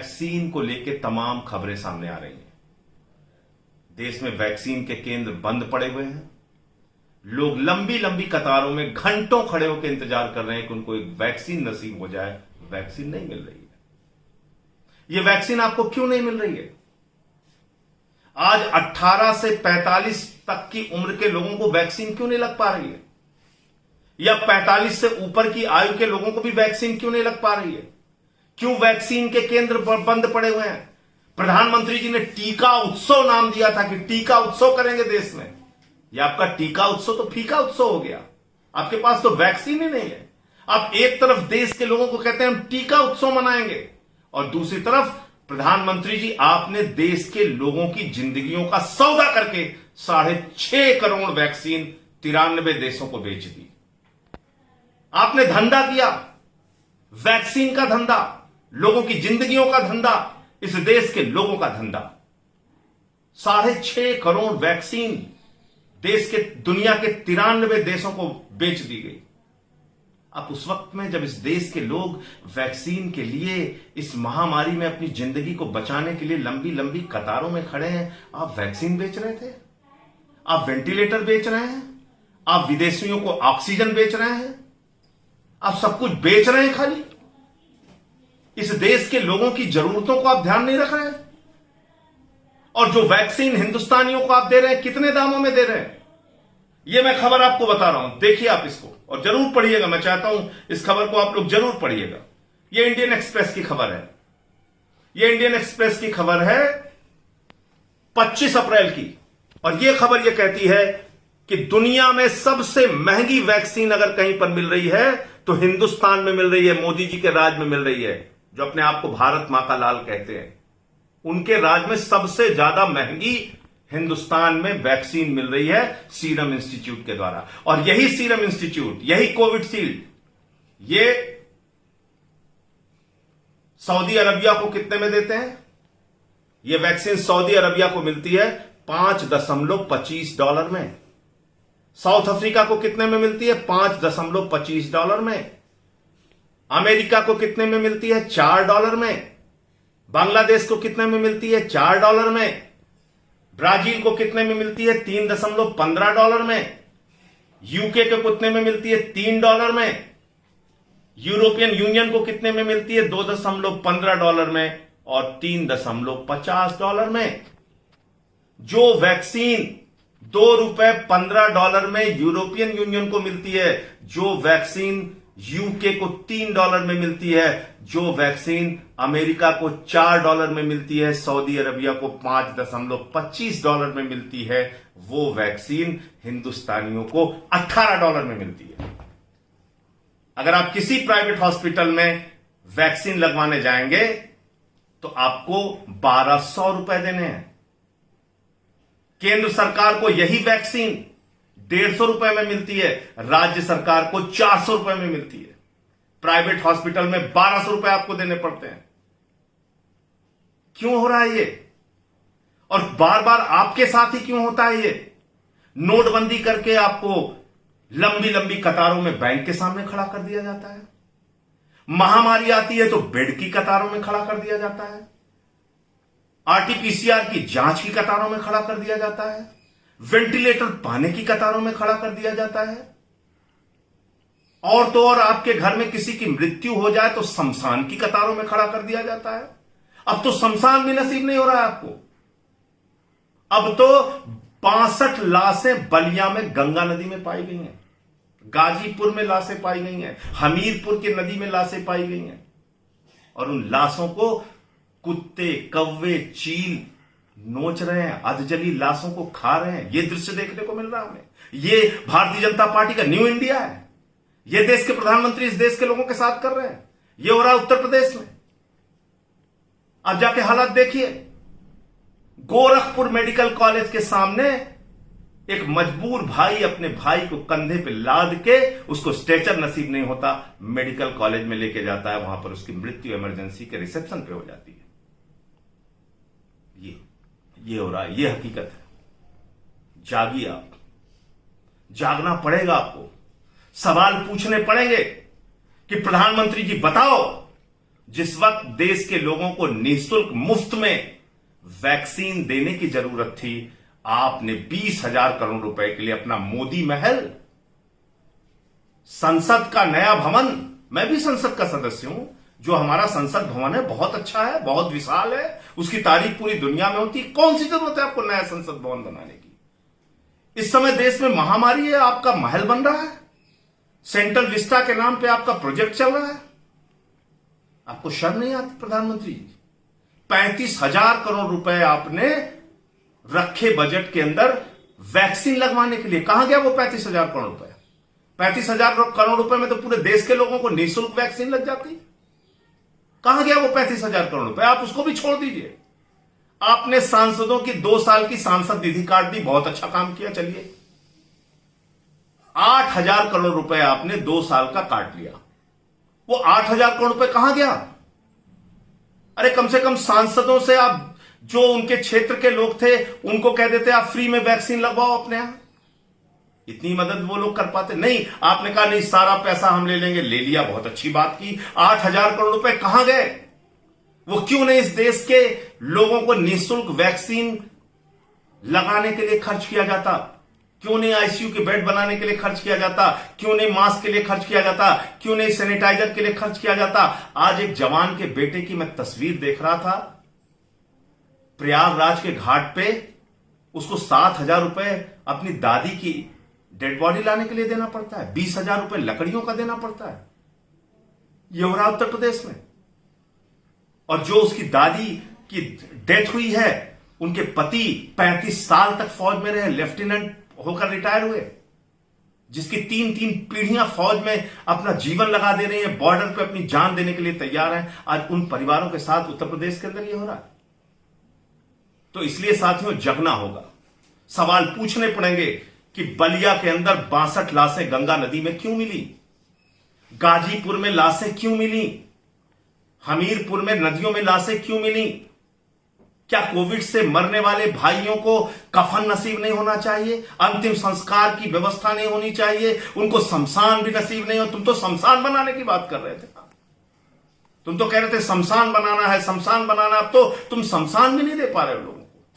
Vaccine को लेकर तमाम खबरें सामने आ रही हैं। देश में वैक्सीन के केंद्र बंद पड़े हुए हैं। लोग लंबी लंबी कतारों में घंटों खड़े होकर इंतजार कर रहे हैं कि उनको एक वैक्सीन नसीब हो जाए। वैक्सीन नहीं मिल रही है। यह वैक्सीन आपको क्यों नहीं मिल रही है? आज 18 से 45 तक की उम्र के लोगों को वैक्सीन क्यों नहीं लग पा रही है? या 45 से ऊपर की आयु के लोगों को भी वैक्सीन क्यों नहीं लग पा रही है? क्यों वैक्सीन के केंद्र बंद पड़े हुए हैं? प्रधानमंत्री जी ने टीका उत्सव नाम दिया था कि टीका उत्सव करेंगे देश में। यह आपका टीका उत्सव तो फीका उत्सव हो गया। आपके पास तो वैक्सीन ही नहीं है। आप एक तरफ देश के लोगों को कहते हैं हम टीका उत्सव मनाएंगे, और दूसरी तरफ प्रधानमंत्री जी आपने देश के लोगों की जिंदगियों का सौदा करके 6.5 करोड़ वैक्सीन 93 देशों को बेच दी। आपने धंधा किया, वैक्सीन का धंधा, लोगों की जिंदगियों का धंधा, इस देश के लोगों का धंधा। 6.5 करोड़ वैक्सीन देश के दुनिया के 93 देशों को बेच दी गई। अब उस वक्त में जब इस देश के लोग वैक्सीन के लिए इस महामारी में अपनी जिंदगी को बचाने के लिए लंबी लंबी कतारों में खड़े हैं, आप वैक्सीन बेच रहे थे? आप वेंटिलेटर बेच रहे हैं? आप विदेशियों को ऑक्सीजन बेच रहे हैं? आप सब कुछ बेच रहे हैं खाली। इस देश के लोगों की जरूरतों को आप ध्यान नहीं रख रहे हैं। और जो वैक्सीन हिंदुस्तानियों को आप दे रहे हैं, कितने दामों में दे रहे हैं? यह मैं खबर आपको बता रहा हूं, देखिए आप इसको और जरूर पढ़िएगा। मैं चाहता हूं इस खबर को आप लोग जरूर पढ़िएगा। यह इंडियन एक्सप्रेस की खबर है। यह इंडियन एक्सप्रेस की खबर है 25 अप्रैल की, और यह खबर यह कहती है कि दुनिया में सबसे महंगी वैक्सीन अगर कहीं पर मिल रही है तो हिंदुस्तान में मिल रही है। मोदी जी के राज में मिल रही है, जो अपने आप को भारत मां का लाल कहते हैं। उनके राज में सबसे ज्यादा महंगी हिंदुस्तान में वैक्सीन मिल रही है सीरम इंस्टीट्यूट के द्वारा। और यही सीरम इंस्टीट्यूट, यही कोविडशील्ड, ये सऊदी अरबिया को कितने में देते हैं? ये वैक्सीन सऊदी अरबिया को मिलती है $5.25 में। साउथ अफ्रीका को कितने में मिलती है? $5.25 में। अमेरिका को कितने में मिलती है? $4 में। बांग्लादेश को कितने में मिलती है? $4 में। ब्राजील को कितने में मिलती है? $3.15 में। यूके को कितने में मिलती है? $3 में। यूरोपियन यूनियन को कितने में मिलती है? $2.15 में और $3.50 में। जो वैक्सीन $2.15 में यूरोपियन यूनियन को मिलती है, जो वैक्सीन यूके को $3 में मिलती है, जो वैक्सीन अमेरिका को $4 में मिलती है, सऊदी अरबिया को $5.25 में मिलती है, वो वैक्सीन हिंदुस्तानियों को $18 में मिलती है। अगर आप किसी प्राइवेट हॉस्पिटल में वैक्सीन लगवाने जाएंगे तो आपको ₹1200 देने हैं। केंद्र सरकार को यही वैक्सीन ₹150 में मिलती है, राज्य सरकार को ₹400 में मिलती है। प्राइवेट हॉस्पिटल में ₹1200 आपको देने पड़ते हैं। क्यों हो रहा है ये? और बार बार आपके साथ ही क्यों होता है ये? नोटबंदी करके आपको लंबी लंबी कतारों में बैंक के सामने खड़ा कर दिया जाता है। महामारी आती है तो बेड की कतारों में खड़ा कर दिया जाता है। आरटीपीसीआर की जांच की कतारों में खड़ा कर दिया जाता है। वेंटिलेटर पाने की कतारों में खड़ा कर दिया जाता है। और तो और आपके घर में किसी की मृत्यु हो जाए तो शमशान की कतारों में खड़ा कर दिया जाता है। अब तो शमशान भी नसीब नहीं हो रहा है आपको। अब तो 62 लाशें बलिया में गंगा नदी में पाई गई हैं, गाजीपुर में लाशें पाई गई हैं, हमीरपुर की नदी में लाशें पाई गई हैं, और उन लाशों को कुत्ते, कौवे, चील नोच रहे हैं, अधजली लाशों को खा रहे हैं। यह दृश्य देखने को मिल रहा है हमें। यह भारतीय जनता पार्टी का न्यू इंडिया है। यह देश के प्रधानमंत्री इस देश के लोगों के साथ कर रहे हैं। यह हो रहा है उत्तर प्रदेश में। अब जाके हालात देखिए। गोरखपुर मेडिकल कॉलेज के सामने एक मजबूर भाई अपने भाई को कंधे पे लाद के, उसको स्ट्रेचर नसीब नहीं होता, मेडिकल कॉलेज में लेके जाता है। वहां पर उसकी मृत्यु इमरजेंसी के रिसेप्शन पे हो जाती है। ये हो रहा है, ये हकीकत है। जागिए आप, जागना पड़ेगा आपको। सवाल पूछने पड़ेंगे कि प्रधानमंत्री जी बताओ, जिस वक्त देश के लोगों को निःशुल्क मुफ्त में वैक्सीन देने की जरूरत थी, आपने 20,000 करोड़ रुपए के लिए अपना मोदी महल, संसद का नया भवन, मैं भी संसद का सदस्य हूं, जो हमारा संसद भवन है बहुत अच्छा है, बहुत विशाल है, उसकी तारीफ पूरी दुनिया में होती है। कौन सी जरूरत है आपको नया संसद भवन बनाने की? इस समय देश में महामारी है, आपका महल बन रहा है, सेंट्रल विस्टा के नाम पे आपका प्रोजेक्ट चल रहा है। आपको शर्म नहीं आती प्रधानमंत्री? 35,000 करोड़ रुपए आपने रखे बजट के अंदर वैक्सीन लगवाने के लिए। कहां गया वो 35,000 करोड़ रुपए? 35,000 करोड़ रुपए में तो पूरे देश के लोगों को निःशुल्क वैक्सीन लग जाती। कहां गया वो 35,000 करोड़ रुपए? आप उसको भी छोड़ दीजिए। आपने सांसदों की 2 साल की सांसद निधि काट दी, बहुत अच्छा काम किया। चलिए, 8,000 करोड़ रुपए आपने 2 साल का काट लिया। वो 8,000 करोड़ रुपए कहां गया? अरे कम से कम सांसदों से आप, जो उनके क्षेत्र के लोग थे, उनको कह देते आप फ्री में वैक्सीन लगवाओ अपने यहां। इतनी मदद वो लोग कर पाते नहीं। आपने कहा नहीं, सारा पैसा हम ले लेंगे। ले लिया, बहुत अच्छी बात की। 8,000 करोड़ रुपए कहां गए? वो क्यों नहीं इस देश के लोगों को निःशुल्क वैक्सीन लगाने के लिए खर्च किया जाता? क्यों नहीं आईसीयू के बेड बनाने के लिए खर्च किया जाता? क्यों नहीं मास्क के लिए खर्च किया जाता? क्यों नहीं सैनिटाइजर के लिए खर्च किया जाता? आज एक जवान के बेटे की मैं तस्वीर देख रहा था, प्रयागराज के घाट पे, उसको 7,000 रुपए अपनी दादी की डेड बॉडी लाने के लिए देना पड़ता है, 20,000 रुपए लकड़ियों का देना पड़ता है। ये हो रहा उत्तर प्रदेश में। और जो उसकी दादी की डेथ हुई है, उनके पति 35 साल तक फौज में रहे, लेफ्टिनेंट होकर रिटायर हुए, जिसकी 3 पीढ़ियां फौज में अपना जीवन लगा दे रही है, बॉर्डर पे अपनी जान देने के लिए तैयार है। आज उन परिवारों के साथ उत्तर प्रदेश के अंदर ये हो रहा है। तो इसलिए साथियों, जगना होगा। सवाल पूछने पड़ेंगे कि बलिया के अंदर 62 लाशें गंगा नदी में क्यों मिली? गाजीपुर में लाशें क्यों मिली? हमीरपुर में नदियों में लाशें क्यों मिली? क्या कोविड से मरने वाले भाइयों को कफन नसीब नहीं होना चाहिए? अंतिम संस्कार की व्यवस्था नहीं होनी चाहिए? उनको शमशान भी नसीब नहीं हो? तुम तो शमशान बनाने की बात कर रहे थे। तुम तो कह रहे थे शमशान बनाना है, शमशान बनाना। अब तो तुम शमशान भी नहीं दे पा रहे हो लोगों को।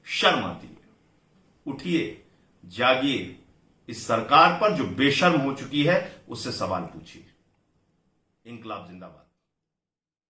शर्म आती है। उठिए, जागिए। इस सरकार पर जो बेशर्म हो चुकी है, उससे सवाल पूछिए। इंकलाब जिंदाबाद।